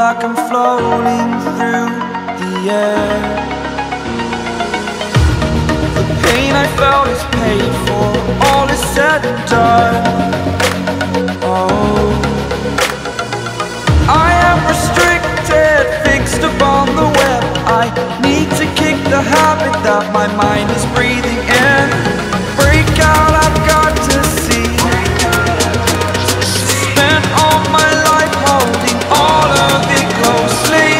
like I'm floating through the air. The pain I felt is paid for, all is said and done. Oh, I am restricted, fixed upon the web. I need to kick the habit that my mind is breathing in. Break out, I've got to see. Spent all my life holding all of it closely.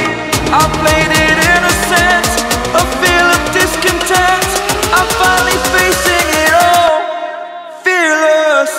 I played it innocent, a feel of discontent. I'm finally facing it all, fearless.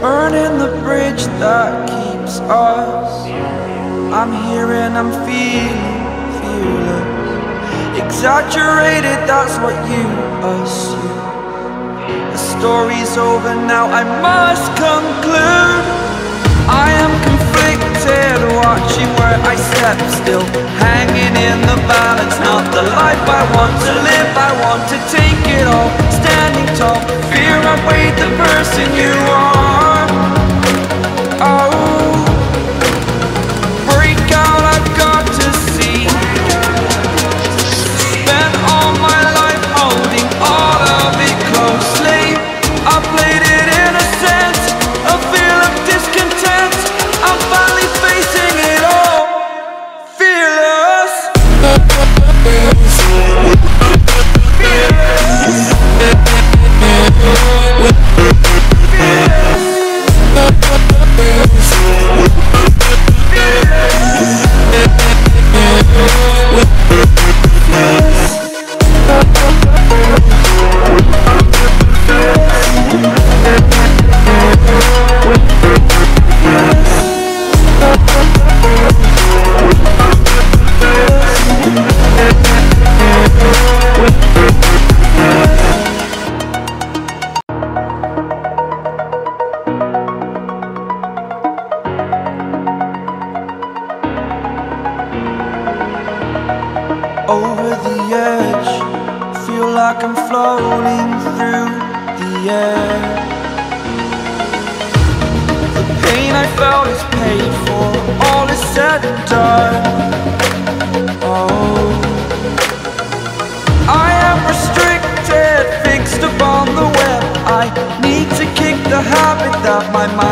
Burning the bridge that keeps us. I'm here and I'm feeling fearless. Exaggerated, that's what you assume. The story's over now, I must conclude. I am conflicted, watching where I step still, hanging in the balance. Not the life I want to live, I want to take it all. Standing tall, fear outweighed the person you are. Oh, break out, I've got to see. Spent all my life holding all of it closely. I played it innocent, a feel of discontent. I'm finally facing it all, fearless. Over the edge, feel like I'm floating through the air. The pain I felt is paid for, all is said and done. Oh, I am restricted, fixed upon the web. I need to kick the habit that my mind